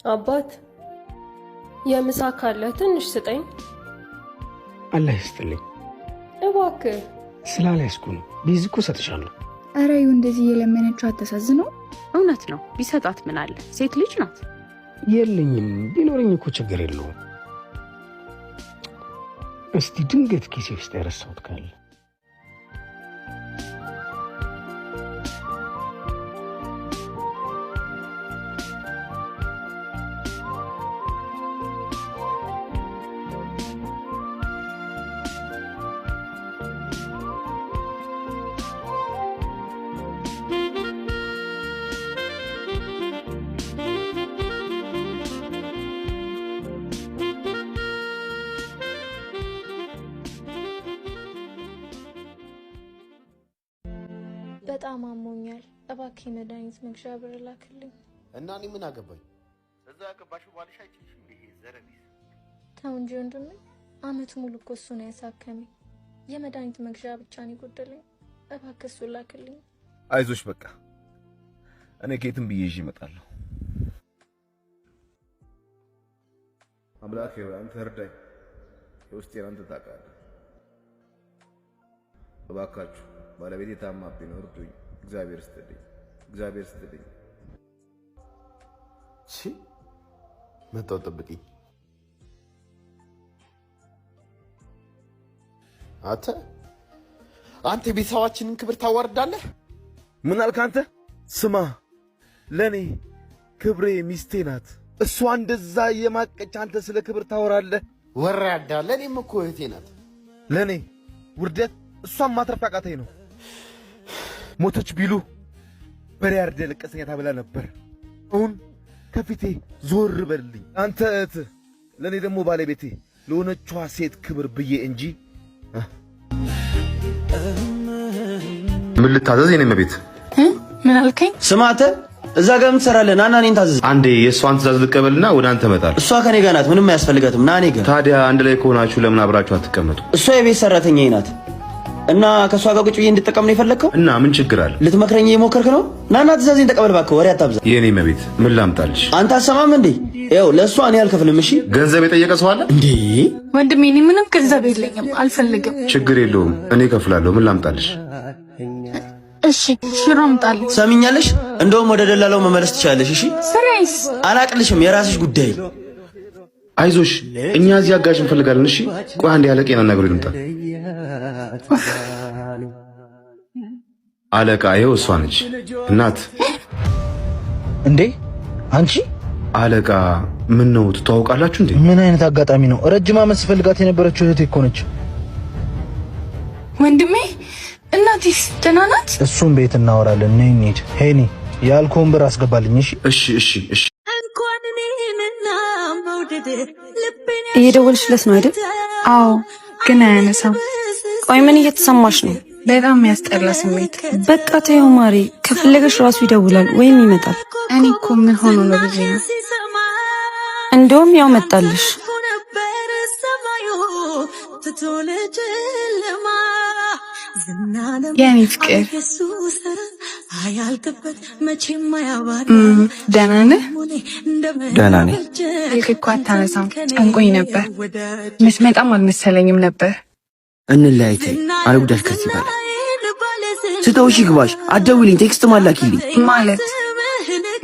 አባት የምሳ ካለ ትንሽ ስጠኝ። አላህ ይስጥልኝ። እባክህ ስላልያዝኩ ነው። ቢይዝ እኮ ሰጥሻለሁ። ኧረ ይኸው እንደዚህ እየለመነችው አታሳዝነው? እውነት ነው። ቢሰጣት ምን አለ? ሴት ልጅ ናት። የለኝም። ቢኖረኝ እኮ ችግር የለውም። እስቲ ድንገት ኪሴ ውስጥ ያረሳሁት ካለ በጣም አሞኛል። እባክህ መድኃኒት መግዣ ብር ላክልኝ። እና እኔ ምን አገባኝ? እዛ ያገባሽው ባልሽ አይችልሽም። ይሄ ዘረቢስ ተው እንጂ ወንድሜ፣ አመት ሙሉ እኮ እሱ ነው ያሳከመኝ። የመድኃኒት መግዣ ብቻ ነው የጎደለኝ። እባክህ እሱ ላክልኝ። አይዞሽ፣ በቃ እኔ ከየትም ብዬ ይዤ እመጣለሁ። አምላኬ ሆይ አንተ እርዳኝ። የውስጤን አንተ ታውቃለህ። እባካችሁ ባለቤቴ ታማብኝ ነው፣ እርዱኝ። እግዚአብሔር ይስጥልኝ፣ እግዚአብሔር ይስጥልኝ። እሺ መጣሁ፣ ጠብቂኝ። አንተ የቤተሰባችንን ክብር ታዋርዳለህ። ምን አልክ አንተ? ስማ፣ ለኔ ክብሬ ሚስቴ ናት። እሷ እንደዛ የማቀች አንተ ስለ ክብር ታወራለህ? ወራዳ፣ ለኔም እኮ እህቴ ናት። ለኔ ውርደት እሷን ማትረፍ አቃተኝ ነው። ሞተች ቢሉ በሬ አርደህ ለቀሰኛ ታበላ ነበር። አሁን ከፊቴ ዞር በልልኝ። አንተ እህት፣ ለኔ ደግሞ ባለቤቴ ለሆነችዋ ሴት ክብር ብዬ እንጂ። ምን ልታዘዝ? የኔ መቤት ምን አልከኝ? ስማተ እዛ ጋር ምን ትሰራለህ? ናና እኔን ታዘዝ። አንዴ የእሷን ትእዛዝ ልቀበልና ወደ አንተ እመጣለሁ። እሷ ከኔ ጋር ናት፣ ምንም አያስፈልጋትም። ና እኔ ጋር። ታዲያ አንድ ላይ ከሆናችሁ ለምን አብራችሁ አትቀመጡ? እሷ የቤት ሰራተኛዬ ናት እና ከሷ ጋር ቁጭ ብዬ እንድጠቀም ነው የፈለግከው? እና ምን ችግር አለ? ልትመክረኝ እየሞከርክ ነው? ናና ትእዛዜን ተቀበል እባክህ፣ ወሬ አታብዛ። የኔ መቤት ምን ላምጣልሽ? አንተ አሰማም እንዴ? ይኸው ለእሷ እኔ አልከፍልም። እሺ ገንዘብ የጠየቀ ሰው አለ እንዴ? ወንድሜ እኔ ምንም ገንዘብ የለኝም፣ አልፈልግም። ችግር የለውም እኔ እከፍላለሁ። ምን ላምጣልሽ? እሺ ሽሮ አምጣልኝ። ሰሚኛለሽ? እንደውም ወደ ደላላው መመለስ ትችላለሽ። እሺ ስራይስ አላቅልሽም፣ የራስሽ ጉዳይ። አይዞሽ፣ እኛ እዚህ አጋዥ እንፈልጋለን። እሺ ቆይ አንዴ አለቄን አናግሬ ልምጣ። አለቃ ይኸው እሷ ነች። እናት እንዴ አንቺ አለቃ ምን ነው ትተዋውቃላችሁ እንዴ? ምን አይነት አጋጣሚ ነው? ረጅም ዓመት ስፈልጋት የነበረችው እህቴ እኮ ነች። ወንድሜ እናቴስ ደህና ናት? እሱም ቤት እናወራለን። ነይ እንሂድ። ሄኒ ያልኩህን ብር አስገባልኝ። እሺ እሺ እሺ። እየደወልሽለት ነው አይደል? አዎ ግን አያነሳም። ቆይ ምን እየተሰማሽ ነው? በጣም የሚያስጠላ ስሜት። በቃ ተይው ማሪ፣ ከፈለገሽ ራሱ ይደውላል ወይም ይመጣል። እኔ እኮ ምን ሆኖ ነው ብዬ ነው። እንደውም ያው መጣልሽ። የኔ ፍቅር ደህና ነህ? ደህና ነኝ። ስልክ እኮ አታነሳም፣ ጨንቆኝ ነበር። ምትመጣም አልመሰለኝም ነበር። እንለያይተ አልጉዳሽ ከዚህ በላይ ስተውሽ ግባሽ። አትደውይልኝ፣ ቴክስት ማላኪልኝ። ማለት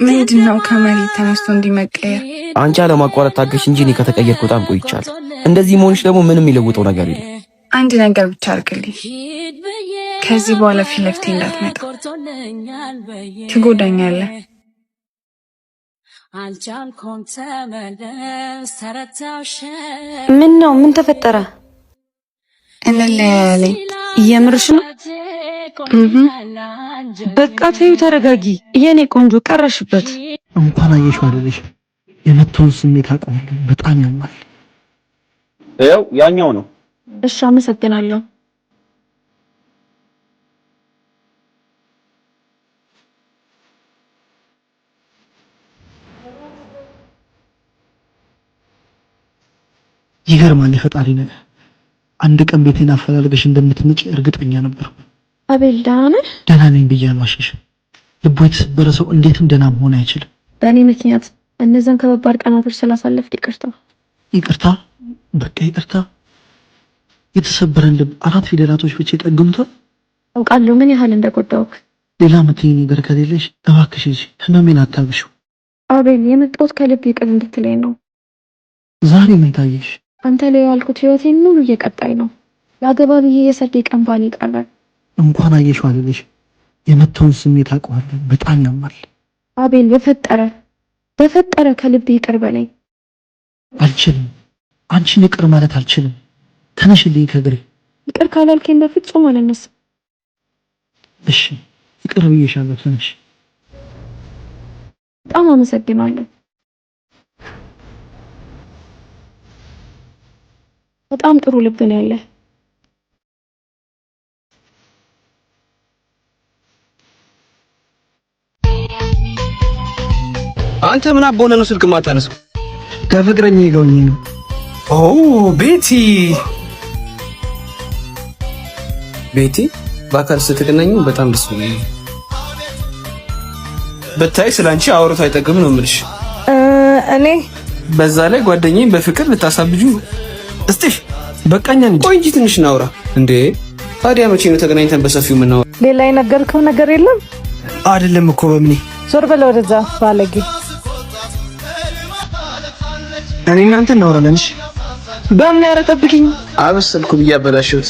ምንድነው? ከመሬት ተነስቶ እንዲመቀየር አንቺ አለማቋረጥ ታገሽ እንጂ እኔ ከተቀየርኩ በጣም ቆይቻለሁ። እንደዚህ መሆንሽ ደግሞ ምንም የሚለውጠው ነገር የለም። አንድ ነገር ብቻ አድርግልኝ፣ ከዚህ በኋላ ፊት ለፊቴ እንዳትመጣ። ትጎዳኛለህ። ምን ነው? ምን ተፈጠረ? እንለያያለን። የምርሽ ነው? በቃ ተይው፣ ተረጋጊ የኔ ቆንጆ። ቀረሽበት። እንኳን አየሽው አይደለሽ? የመተውን ስሜት አውቃለሁ። በጣም ያማል። ይኸው ያኛው ነው። እሺ አመሰግናለሁ። ይገርማል የፈጣሪ ነገር። አንድ ቀን ቤቴን አፈላልገሽ እንደምትመጪ እርግጠኛ ነበር። አቤል ደህና ነህ? ደህና ነኝ ብዬ አልዋሽሽም። ልቡ የተሰበረ ሰው እንዴትም ደህና መሆን አይችልም። በእኔ ምክንያት እነዛን ከባባድ ቀናቶች ስላሳለፍክ ይቅርታ። ይቅርታ? በቃ ይቅርታ። የተሰበረን ልብ 4 ፊደላቶች ብቻ ጠግምቷል። አውቃለሁ ምን ያህል እንደጎዳውክ። ሌላ ምትይኝ ነገር ከሌለሽ እባክሽ እንጂ ህመሜን አታብሺው። አቤል የመጣሁት ከልብ ይቅር እንድትለኝ ነው። ዛሬ ምን ታየሽ? አንተ ላይ ያልኩት ህይወቴን ሙሉ እየቀጣይ ነው። ያገባ ብዬ የሰርዴ ቀን ባል ይቀራል። እንኳን አየሽው አይደለሽ የመተውን ስሜት አውቀዋለሁ። በጣም ያማል። አቤል በፈጠረ ከልብ ይቅር በለኝ። አልችልም። አንቺን ይቅር ማለት አልችልም። ተነሽልኝ ከግሬ። ይቅር ካላልከኝ በፍጹም አልነሳም። እሺ ይቅር ብዬሻለሁ። ተነሽ። በጣም አመሰግናለሁ። በጣም ጥሩ ልብ ነው ያለህ። አንተ ምን አቦነ ነው ስልክ ማታነሳው? ከፍቅረኛዬ ጋር ሆኜ ነው። ኦ ቤቲ በአካል ስትገናኙ በጣም ደስ ብሎኛል። ብታይ ስላንቺ አውርቶ አይጠግም ነው የምልሽ። እኔ በዛ ላይ ጓደኛዬን በፍቅር ልታሳብጁ ነው። እስቲ በቃኛ እንጂ ቆይ እንጂ ትንሽ እናውራ እንዴ። ታዲያ መቼ ነው ተገናኝተን በሰፊው የምናወራ? ሌላ የነገርከው ነገር የለም? አይደለም እኮ በምኔ ዞር በለው ወደዛ ባለጌ። እኔ እናንተ እናወራለን። እሺ በምን ያረጠብኝ? አበሰልኩ ብዬ አበላሽሁት።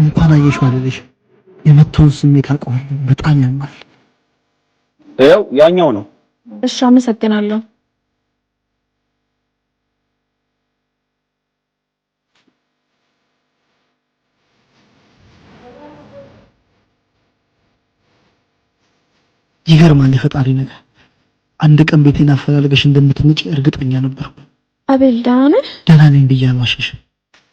እንኳን አየሽው አይደለሽ የመተውን ስሜት አውቀዋለሁ። በጣም ያማል። ያው ያኛው ነው። እሺ አመሰግናለሁ። ይገርማል የፈጣሪ ነገር። አንድ ቀን ቤቴን አፈላልገሽ እንደምትመጪ እርግጠኛ ነበርኩ። አቤል ደህና ነህ? ደህና ነኝ ብዬ አልዋሸሽም።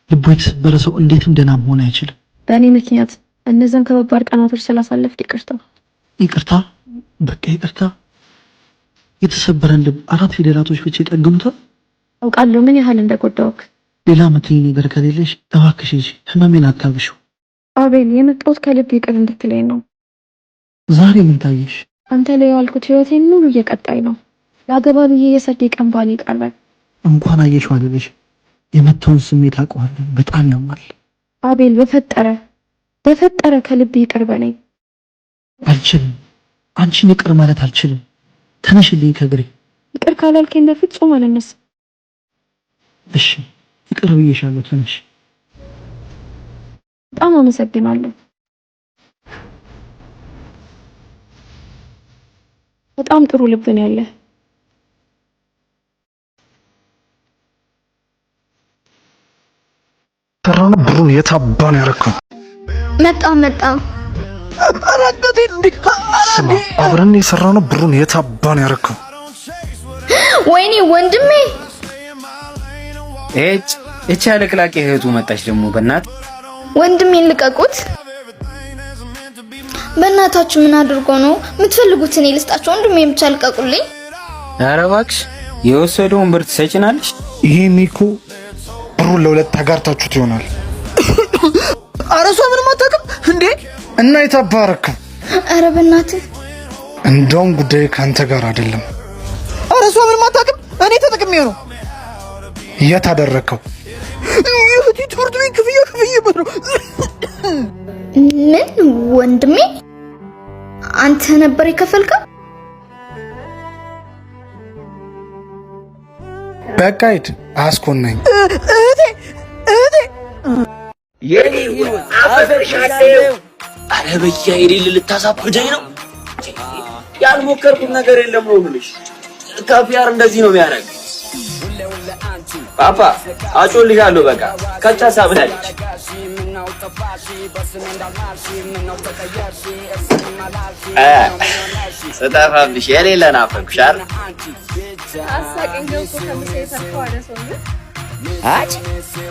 ልቡ የተሰበረ ሰው እንዴትም ደህና መሆን አይችልም። በእኔ ምክንያት እነዛን ከባባድ ቀናቶች ስላሳለፍክ ይቅርታ። ይቅርታ? በቃ ይቅርታ። የተሰበረን ልብ 4 ፊደላቶች ብቻ ጠግምቷል። አውቃለሁ ምን ያህል እንደጎዳውክ። ሌላ ምትይኝ ነገር ከሌለሽ እባክሽ እንጂ ህመሜን አታብሺው። አቤል የመጣሁት ከልብ ይቅር እንድትለኝ ነው። ዛሬ ምን ታየሽ? አንተ ላይ ያልኩት ህይወቴን ሙሉ እየቀጣይ ነው። ያገባ ብዬ የሰርዴ ቀን ባል ይቀራል። እንኳን አየሽው አይደለሽ የመተውን ስሜት አውቀዋለሁ። በጣም ያማል። አቤል በፈጠረ ከልብ ይቅር በለኝ። አልችልም። አንቺን ይቅር ማለት አልችልም። ተነሽልኝ ከግሬ። ይቅር ካላልከኝ በፍጹም አልነሳም። እሺ ይቅር ብዬሻለሁ። ተነሽ። በጣም አመሰግናለሁ። በጣም ጥሩ ልብ ነው ያለህ። ተራነ ብሩን የታባን ያረከው መጣ አራገቴ እንዴ ስማ፣ አብረን የሰራነው ብሩን የታባን ያረከው። ወይኔ ወንድሜ እቺ አለቅላቂ እህቱ መጣች ደግሞ። በእናት ወንድሜን ልቀቁት። በእናታችሁ ምን አድርጎ ነው የምትፈልጉት? እኔ ልስጣችሁ? ወንድሜን ብቻ ልቀቁልኝ። ኧረ እባክሽ የወሰደውን ብር ትሰጪናለሽ? ይሄን እኮ ብሩን ለሁለት ተጋርታችሁት ይሆናል። ኧረ እሷ ምንም አታውቅም እንዴ? እና የታባረከው? ኧረ በእናትህ እንደውም ጉዳይ ካንተ ጋር አይደለም። ኧረ እሷ ምንም አታውቅም። እኔ ተጠቅሜው ነው። የት አደረከው? ትምህርት ቤት ክፍያ ነው። ምን ወንድሜ አንተ ነበር የከፈልከው? በቃ ሂድ አስኮነኝ። እህቴ የኔ አፈርሻለሁ። አረ በያ የሌለ ልታሳብደኝ ነው። ያልሞከርኩት ነገር የለም ነው የምልሽ። ካፊያር እንደዚህ ነው የሚያደርግ። ፓፓ አጮልሻለሁ። በቃ ከቻሳ ብላለች። ስጠፋብሽ የሌለ ናፈኩሽ አይደል? አጭ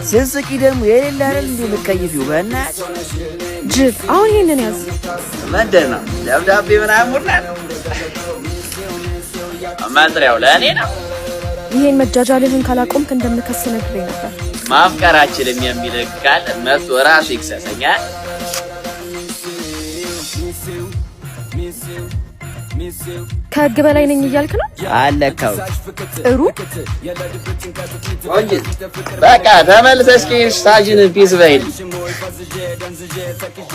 ስንስቂ ደግሞ የሌለ አይደል እንዴ የምትከይፊው? በእናትሽ ጅብ። አሁን ይሄንን ያዝ። ምንድን ነው ደብዳቤ ምናምን ሙላ ነው? መጥሪያው ለእኔ ነው። ይሄን መጃጃልህን ካላቆምክ እንደምከስ ነግሬ ነበር። ማፍቀራችንም የሚል ቃል መጥቶ ራሱ ይክሰሰኛል። ከህግ በላይ ነኝ እያልክ ነው? አለካው ጥሩ ቆንጆ በቃ ተመልሰሽ ሳጅን ፒስ በይል።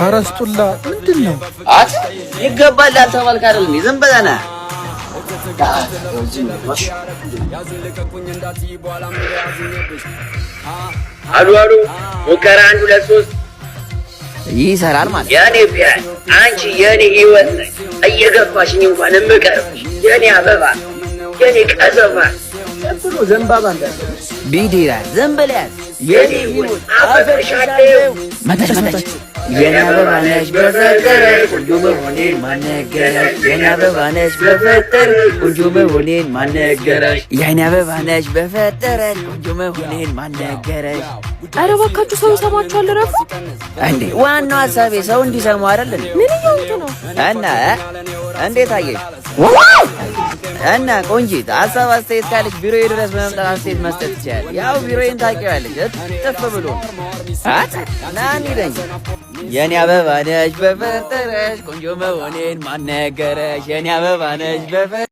አረስጡላ ምንድነው? አት ይገባል ተባልክ አይደል? ዝም ብለና አሉ ሙከራ 1 2 3 ይሰራል ማለት የኔ ቢያን አንቺ የኔ ህይወት ነሽ። እየገፋሽኝ እንኳን እምቀርብሽ የኔ አበባ የኔ ቀዘፋ ጥሩ ዘንባባ እንዳለ ቢዲራ ዘንበለያት የኔ ህይወት አፈቅርሻለሁ። መጣች የኔ አበባ ነሽ በፈጠረሽ ቆንጆ መሆኔን ማነገረሽ? የኔ አበባ ነሽ በፈጠረሽ ቆንጆ መሆኔን ማነገረሽ? የኔ አበባ ነሽ በፈጠረሽ ቆንጆ መሆኔን ማነገረሽ? ኧረ እባካችሁ ሰው ይሰማችኋል። እረፉ እንዴ! ዋናው ሀሳቤ ሰው እንዲሰሙ አይደል? ምን እያሉት ነው? እና እንዴት አየሽ? እና ቆንጂት ሀሳብ አስተያየት ካለች ቢሮዬ ድረስ በመምጣት አስተያየት መስጠት ይችላል። ያው ቢሮዬን ታውቂዋለሽ፣ እጥፍ ብሎ ናኒ ደኝ የኔ አበባ ነሽ በፈጠረሽ ቆንጆ መሆኔን ማነገረሽ? የኔ አበባ ነሽ